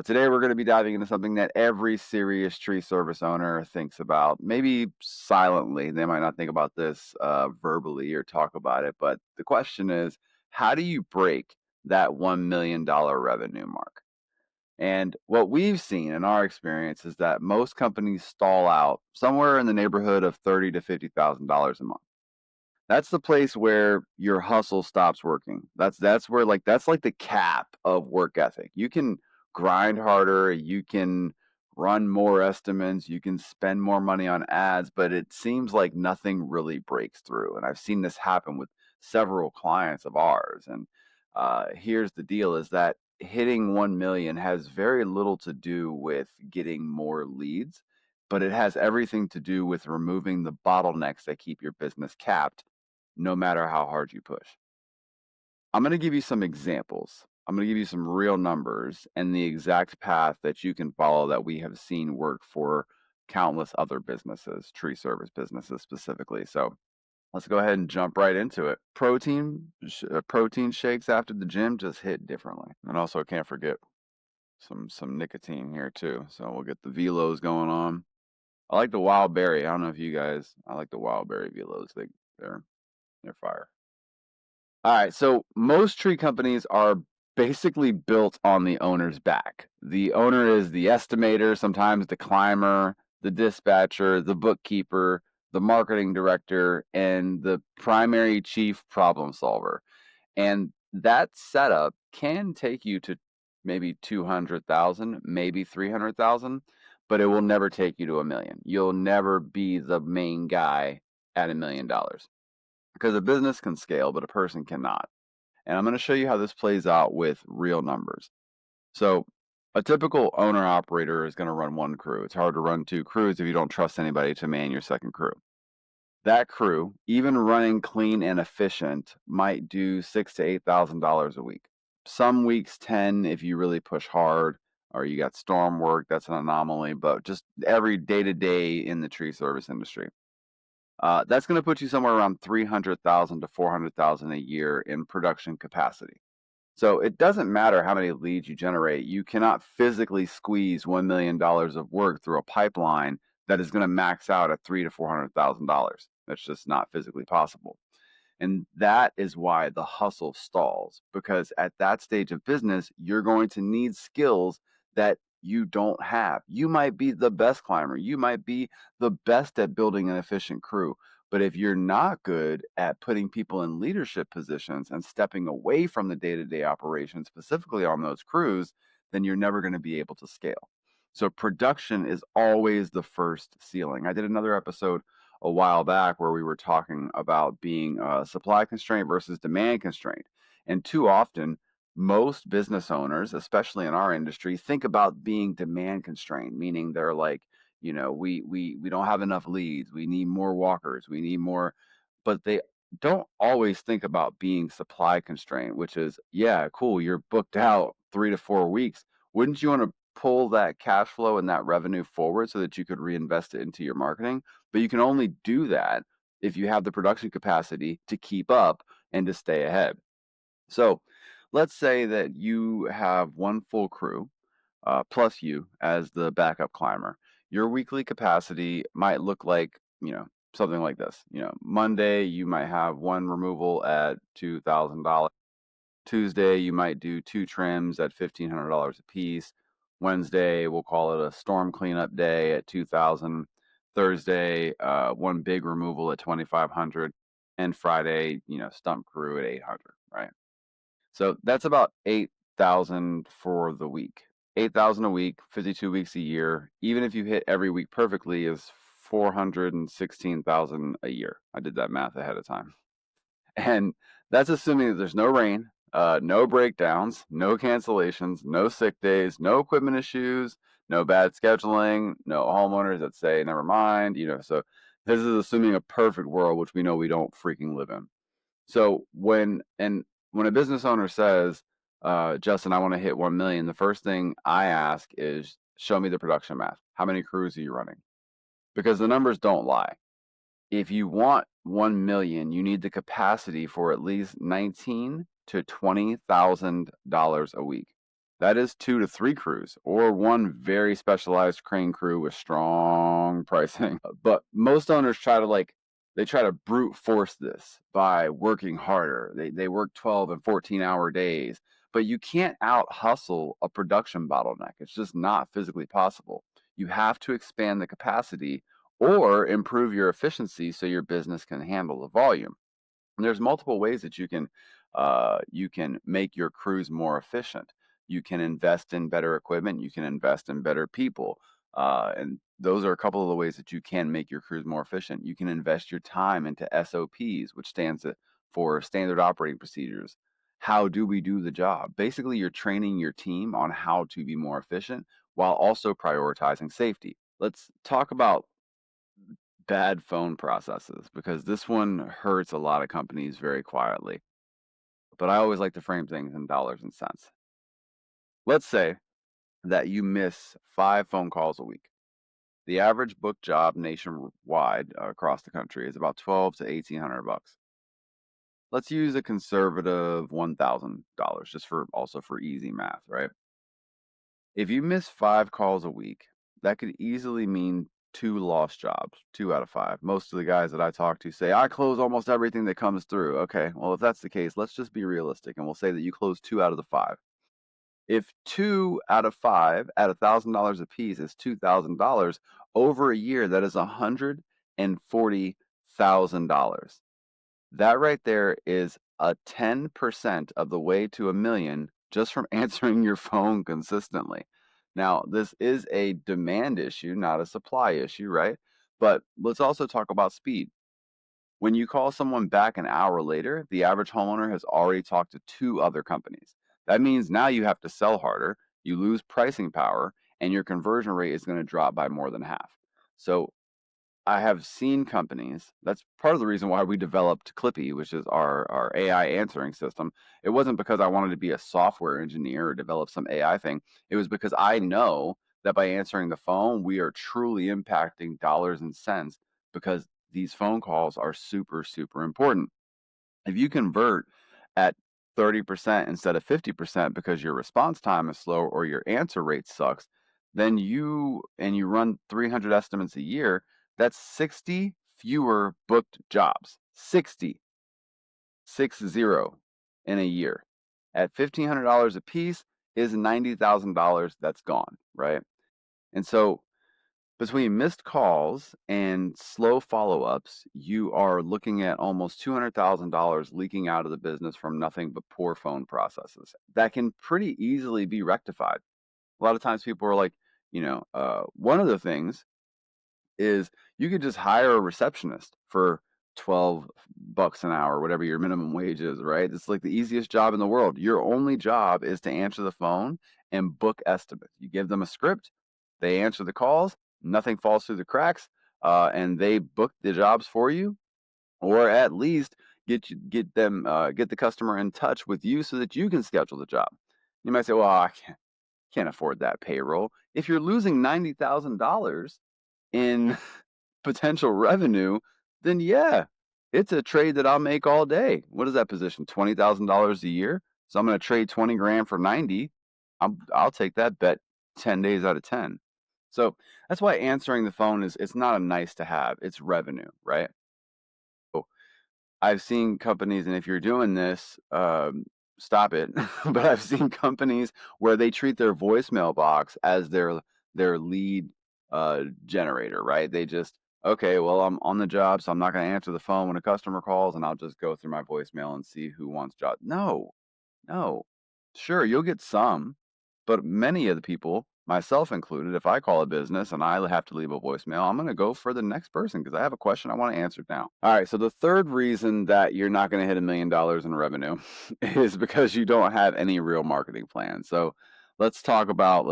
Today, we're going to be diving into something that every serious tree service owner thinks about, maybe silently. They might not think about this verbally or talk about it, but the question is, how do you break that $1 million revenue mark? And what we've seen in our experience is that most companies stall out somewhere in the neighborhood of $30 to $50,000 a month. That's the place where your hustle stops working. That's where that's like the cap of work ethic. You can grind harder, you can run more estimates, you can spend more money on ads, but it seems like nothing really breaks through. And I've seen this happen with several clients of ours. And here's the deal: is that hitting 1 million has very little to do with getting more leads, but it has everything to do with removing the bottlenecks that keep your business capped no matter how hard you push. I'm going to give you some examples. I'm going to give you some real numbers and the exact path that you can follow that we have seen work for countless other businesses, tree service businesses specifically. So let's go ahead and jump right into it. Protein shakes after the gym just hit differently. And also can't forget some nicotine here too. So we'll get the velos going on. I like the wild berry. I don't know if you guys, I like the wild berry velos. They're they're fire. All right, so most tree companies are basically built on the owner's back. The owner is the estimator, sometimes the climber, the dispatcher, the bookkeeper, the marketing director, and the primary chief problem solver. And that setup can take you to maybe 200,000, maybe 300,000, but it will never take you to a million. You'll never be the main guy at $1 million because a business can scale, but a person cannot. And I'm going to show you how this plays out with real numbers. So a typical owner operator is going to run one crew. It's hard to run two crews if you don't trust anybody to man your second crew. That crew, even running clean and efficient, might do $6,000 to $8,000 a week. Some weeks 10 if you really push hard, or you got storm work. That's an anomaly, but just every day to day in the tree service industry. That's going to put you somewhere around 300,000 to 400,000 a year in production capacity. So it doesn't matter how many leads you generate. You cannot physically squeeze $1 million of work through a pipeline that is going to max out at $300,000 to $400,000. That's just not physically possible. And that is why the hustle stalls, because at that stage of business, you're going to need skills that you don't have. You might be the best climber, you might be the best at building an efficient crew. But if you're not good at putting people in leadership positions and stepping away from the day to day operations, specifically on those crews, then you're never going to be able to scale. So production is always the first ceiling. I did another episode a while back where we were talking about being supply constraint versus demand constraint. And too often, most business owners, especially in our industry, think about being demand constrained, meaning they're like, we don't have enough leads, we need more walkers, we need more, but they don't always think about being supply constrained, which is, yeah, cool, you're booked out 3 to 4 weeks. Wouldn't you want to pull that cash flow and that revenue forward so that you could reinvest it into your marketing? But you can only do that if you have the production capacity to keep up and to stay ahead. So let's say that you have one full crew, plus you as the backup climber. Your weekly capacity might look like, something like this. Monday, you might have one removal at $2,000. Tuesday, you might do two trims at $1,500 a piece. Wednesday, we'll call it a storm cleanup day at 2,000. Thursday, one big removal at 2,500, and Friday, stump crew at 800. Right. So that's about 8,000 for the week. 8,000 a week, 52 weeks a year. Even if you hit every week perfectly, is 416,000 a year. I did that math ahead of time. And that's assuming that there's no rain, no breakdowns, no cancellations, no sick days, no equipment issues, no bad scheduling, no homeowners that say, never mind, so this is assuming a perfect world, which we know we don't freaking live in. So when a business owner says, Justin, I want to hit 1 million, the first thing I ask is, show me the production math. How many crews are you running? Because the numbers don't lie. If you want 1 million, you need the capacity for at least $19,000 to $20,000 a week. That is 2 to 3 crews or one very specialized crane crew with strong pricing. But most owners try to they try to brute force this by working harder. They work 12 and 14-hour days, but you can't out hustle a production bottleneck. It's just not physically possible. You have to expand the capacity or improve your efficiency so your business can handle the volume. And there's multiple ways that you can make your crews more efficient. You can invest in better equipment. You can invest in better people, and those are a couple of the ways that you can make your crews more efficient. You can invest your time into SOPs, which for standard operating procedures. How do we do the job? Basically, you're training your team on how to be more efficient while also prioritizing safety. Let's talk about bad phone processes because this one hurts a lot of companies very quietly. But I always like to frame things in dollars and cents. Let's say that you miss 5 phone calls a week. The average book job nationwide across the country is about 12 to 1800 bucks. Let's use a conservative $1,000 just for easy math, right? If you miss 5 calls a week, that could easily mean 2 lost jobs, 2 out of 5. Most of the guys that I talk to say, I close almost everything that comes through. Okay, well, if that's the case, let's just be realistic and we'll say that you close 2 out of the 5. If 2 out of 5 at $1,000 a piece is $2,000 over a year, that is $140,000. That right there is a 10% of the way to a million just from answering your phone consistently. Now, this is a demand issue, not a supply issue, right? But let's also talk about speed. When you call someone back an hour later, the average homeowner has already talked to 2 other companies. That means now you have to sell harder, you lose pricing power, and your conversion rate is going to drop by more than half. So I have seen companies. That's part of the reason why we developed Clippy, which is our AI answering system. It wasn't because I wanted to be a software engineer or develop some AI thing. It was because I know that by answering the phone, we are truly impacting dollars and cents because these phone calls are super, super important. If you convert at 30% instead of 50% because your response time is slow or your answer rate sucks, then you run 300 estimates a year, that's 60 fewer booked jobs. 60, 60 in a year. At $1,500 a piece is $90,000 that's gone, right? And so between missed calls and slow follow-ups, you are looking at almost $200,000 leaking out of the business from nothing but poor phone processes. That can pretty easily be rectified. A lot of times people are like, one of the things is you could just hire a receptionist for 12 bucks an hour, whatever your minimum wage is, right? It's like the easiest job in the world. Your only job is to answer the phone and book estimates. You give them a script, they answer the calls, nothing falls through the cracks, and they book the jobs for you, or at least get the customer in touch with you so that you can schedule the job. You might say, "Well, I can't afford that payroll." If you're losing $90,000 in potential revenue, then yeah, it's a trade that I'll make all day. What is that position? $20,000 a year. So I'm going to trade 20 grand for 90. I'll take that bet 10 days out of 10. So that's why answering the phone it's not a nice to have. It's revenue, right? So I've seen companies, and if you're doing this, stop it. But I've seen companies where they treat their voicemail box as their lead generator, right? They just, okay, well, I'm on the job, so I'm not going to answer the phone when a customer calls, and I'll just go through my voicemail and see who wants job. No, no. Sure, you'll get some, but many of the people, myself included, if I call a business and I have to leave a voicemail, I'm going to go for the next person because I have a question I want to answer now. All right, so the third reason that you're not going to hit $1 million in revenue is because you don't have any real marketing plan. So let's talk about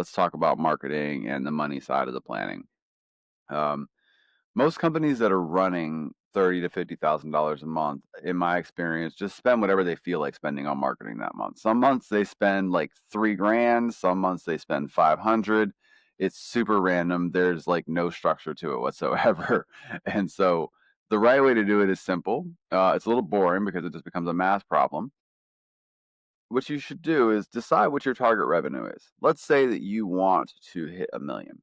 marketing and the money side of the planning. Um, Most companies that are running $30,000 to $50,000 a month, in my experience, just spend whatever they feel like spending on marketing that month. Some months they spend like 3 grand, some months they spend 500. It's super random. There's like no structure to it whatsoever. And so the right way to do it is simple. It's a little boring because it just becomes a math problem. what you should do is decide what your target revenue is. Let's say that you want to hit a million.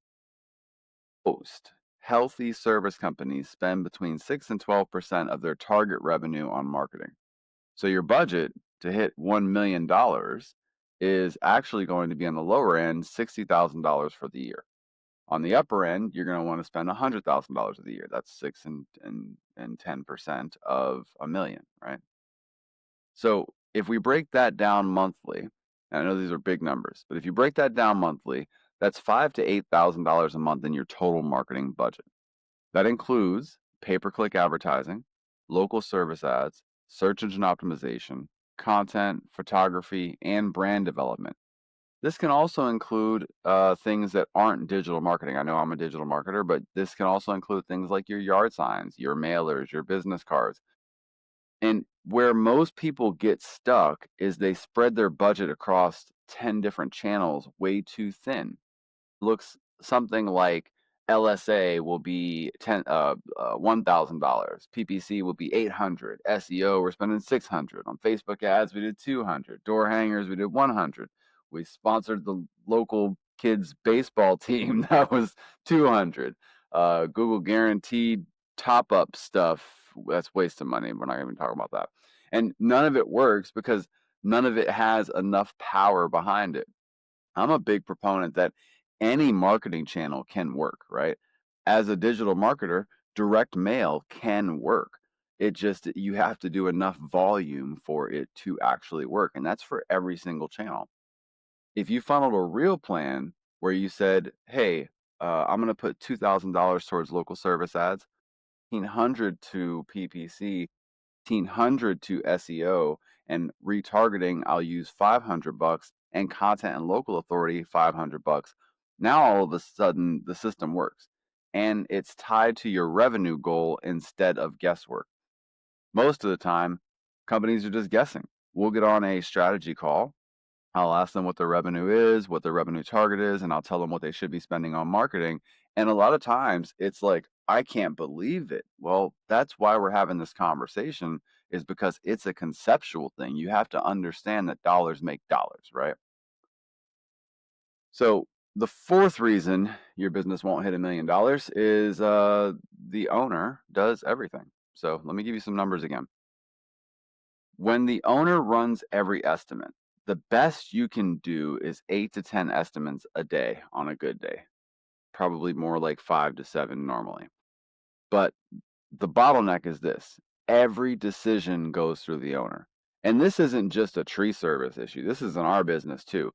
Most healthy service companies spend between 6 and 12% of their target revenue on marketing. So your budget to hit $1 million is actually going to be on the lower end, $60,000 for the year. On the upper end, you're going to want to spend $100,000 of the year. That's 6 and 10% of a million, right? So if we break that down monthly, and I know these are big numbers, but if you break that down monthly, that's $5,000 to $8,000 a month in your total marketing budget. That includes pay-per-click advertising, local service ads, search engine optimization, content, photography, and brand development. This can also include things that aren't digital marketing. I know I'm a digital marketer, but this can also include things like your yard signs, your mailers, your business cards. And where most people get stuck is they spread their budget across 10 different channels way too thin. Looks something like LSA will be $1,000. PPC will be 800. SEO we're spending 600. On Facebook ads we did 200. Door hangers we did 100. We sponsored the local kids baseball team that was 200. Google guaranteed top up stuff that's waste of money. We're not even talking about that. And none of it works because none of it has enough power behind it. I'm a big proponent that any marketing channel can work, right? As a digital marketer, direct mail can work. It just, you have to do enough volume for it to actually work. And that's for every single channel. If you funneled a real plan where you said, hey, I'm going to put $2,000 towards local service ads, 1,500 to PPC, 1,500 to SEO, and retargeting, I'll use 500 bucks, and content and local authority, 500 bucks. Now all of a sudden the system works and it's tied to your revenue goal instead of guesswork. Most of the time, companies are just guessing. We'll get on a strategy call. I'll ask them what their revenue is, what their revenue target is, and I'll tell them what they should be spending on marketing. And a lot of times it's like, I can't believe it. Well, that's why we're having this conversation, is because it's a conceptual thing. You have to understand that dollars make dollars, right? So the fourth reason your business won't hit $1 million is the owner does everything. So let me give you some numbers again. When the owner runs every estimate, the best you can do is 8 to 10 estimates a day on a good day. Probably more like 5 to 7 normally. But the bottleneck is this: every decision goes through the owner. And this isn't just a tree service issue. This is in our business too.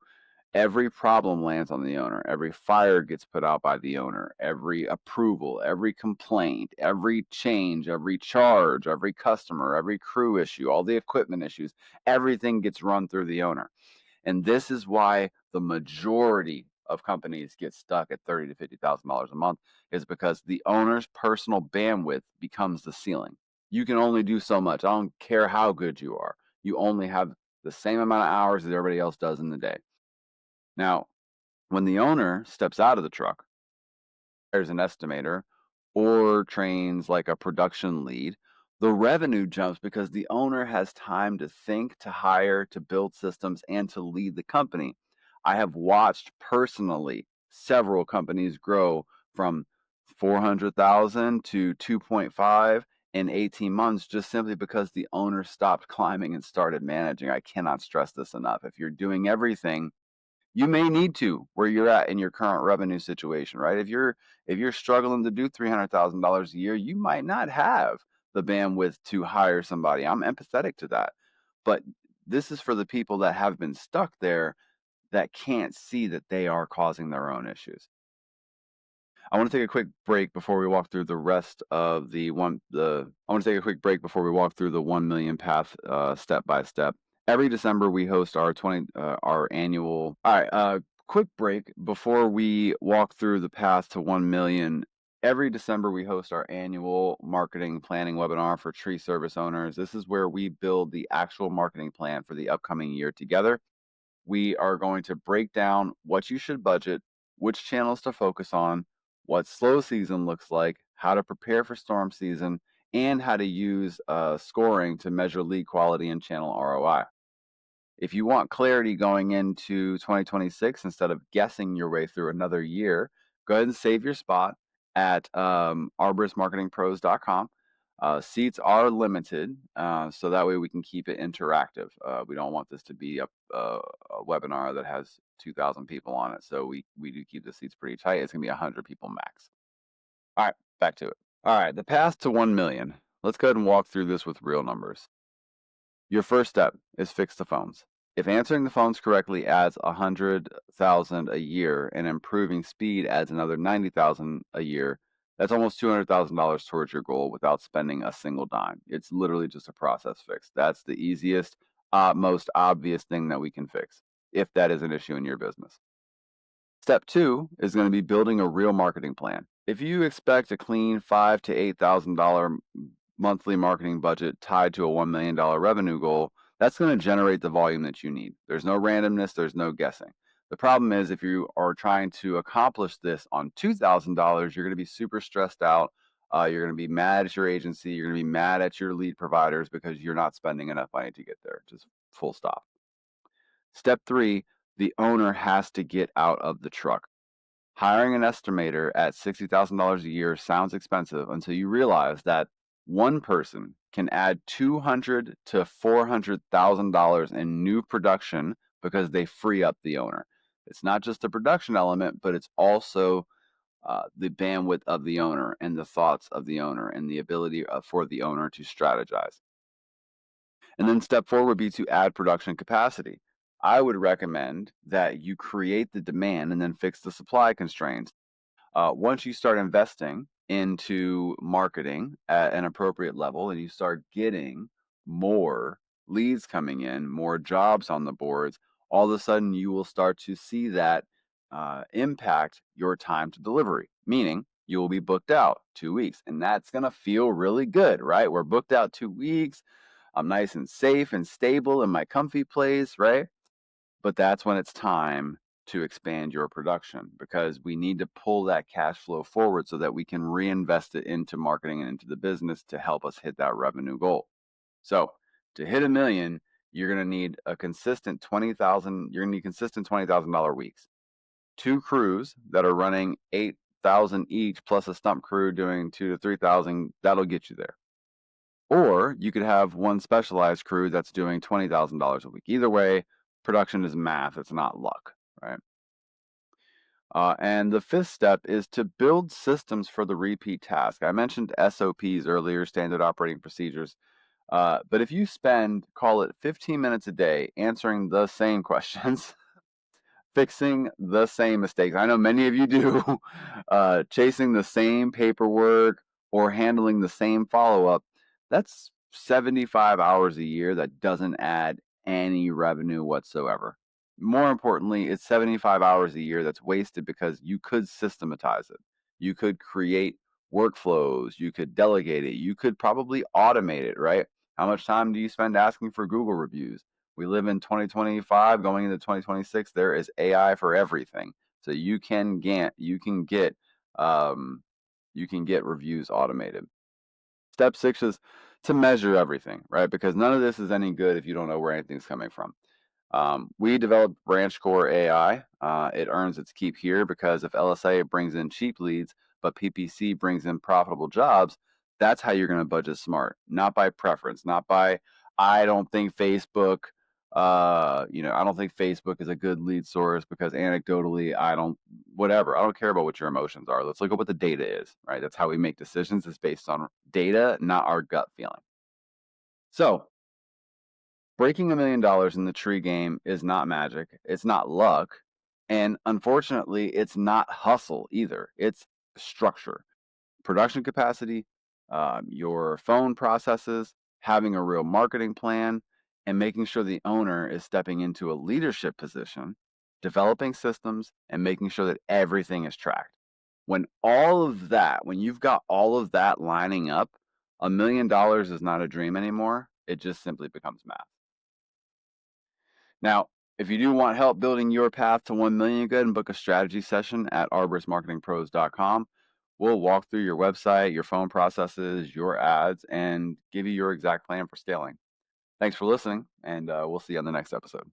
Every problem lands on the owner. Every fire gets put out by the owner. Every approval, every complaint, every change, every charge, every customer, every crew issue, all the equipment issues, everything gets run through the owner. And this is why the majority of companies get stuck at $30,000 to $50,000 a month, is because the owner's personal bandwidth becomes the ceiling. You can only do so much. I don't care how good you are. You only have the same amount of hours as everybody else does in the day. Now, when the owner steps out of the truck, hires an estimator, or trains like a production lead, the revenue jumps because the owner has time to think, to hire, to build systems, and to lead the company. I have watched personally several companies grow from 400,000 to 2.5 in 18 months just simply because the owner stopped climbing and started managing. I cannot stress this enough. If you're doing everything, you may need to where you're at in your current revenue situation, right? If you're struggling to do $300,000 a year, you might not have the bandwidth to hire somebody. I'm empathetic to that. But this is for the people that have been stuck there, that can't see that they are causing their own issues. I want to take a quick break before we walk through the rest of I want to take a quick break before we walk through the 1 million path step by step. Every December we host our annual. All right, quick break before we walk through the path to 1 million. Every December we host our annual marketing planning webinar for tree service owners. This is where we build the actual marketing plan for the upcoming year together. We are going to break down what you should budget, which channels to focus on, what slow season looks like, how to prepare for storm season, and how to use scoring to measure lead quality and channel ROI. If you want clarity going into 2026 instead of guessing your way through another year, go ahead and save your spot at arboristmarketingpros.com. Seats are limited, so that way we can keep it interactive. We don't want this to be a webinar that has 2,000 people on it, so we do keep the seats pretty tight. It's going to be 100 people max. All right, back to it. All right, the path to 1 million. Let's go ahead and walk through this with real numbers. Your first step is fix the phones. If answering the phones correctly adds 100,000 a year and improving speed adds another 90,000 a year, that's almost $200,000 towards your goal without spending a single dime. It's literally just a process fix. That's the easiest, most obvious thing that we can fix if that is an issue in your business. Step two is going to be building a real marketing plan. If you expect a clean $5,000 to $8,000 monthly marketing budget tied to a $1 million revenue goal, that's going to generate the volume that you need. There's no randomness, there's no guessing. The problem is if you are trying to accomplish this on $2,000, you're going to be super stressed out. You're going to be mad at your agency. You're going to be mad at your lead providers because you're not spending enough money to get there. Just full stop. Step three, the owner has to get out of the truck. Hiring an estimator at $60,000 a year sounds expensive until you realize that one person can add $200,000 to $400,000 in new production because they free up the owner. It's not just the production element, but it's also the bandwidth of the owner and the thoughts of the owner and the ability for the owner to strategize. And then step four would be to add production capacity. I would recommend that you create the demand and then fix the supply constraints. Once you start investing into marketing at an appropriate level and you start getting more leads coming in, more jobs on the boards, all of a sudden you will start to see that impact your time to delivery, meaning you will be booked out 2 weeks. And that's going to feel really good, right? We're booked out 2 weeks. I'm nice and safe and stable in my comfy place, right? But that's when it's time to expand your production because we need to pull that cash flow forward so that we can reinvest it into marketing and into the business to help us hit that revenue goal. So to hit 1 million, you're going to need a consistent 20,000. You're going to need consistent $20,000 weeks. 2 crews that are running 8,000 each plus a stump crew doing 2 to 3,000. That'll get you there. Or you could have one specialized crew that's doing $20,000 a week. Either way, production is math. It's not luck, right? And the fifth step is to build systems for the repeat task. I mentioned SOPs earlier, standard operating procedures. But if you spend, call it 15 minutes a day answering the same questions, fixing the same mistakes. I know many of you do, chasing the same paperwork or handling the same follow-up. That's 75 hours a year that doesn't add any revenue whatsoever. More importantly, it's 75 hours a year that's wasted because you could systematize it. You could create workflows. You could delegate it. You could probably automate it, right? How much time do you spend asking for Google reviews? We live in 2025 going into 2026. There is AI for everything. So you can get reviews automated. Step six is to measure everything, right? Because none of this is any good if you don't know where anything's coming from. We developed Branch Core AI. It earns its keep here because if LSA brings in cheap leads, but PPC brings in profitable jobs, that's how you're going to budget smart, not by preference, not by, I don't think Facebook, I don't think Facebook is a good lead source because anecdotally, whatever. I don't care about what your emotions are. Let's look at what the data is, right? That's how we make decisions. It's based on data, not our gut feeling. So breaking $1 million in the tree game is not magic. It's not luck. And unfortunately, it's not hustle either. It's structure, production capacity, your phone processes, having a real marketing plan, and making sure the owner is stepping into a leadership position, developing systems, and making sure that everything is tracked. When you've got all of that lining up, $1 million is not a dream anymore. It just simply becomes math. Now, if you do want help building your path to 1 million, go ahead and book a strategy session at arboristmarketingpros.com. We'll walk through your website, your phone processes, your ads, and give you your exact plan for scaling. Thanks for listening, and we'll see you on the next episode.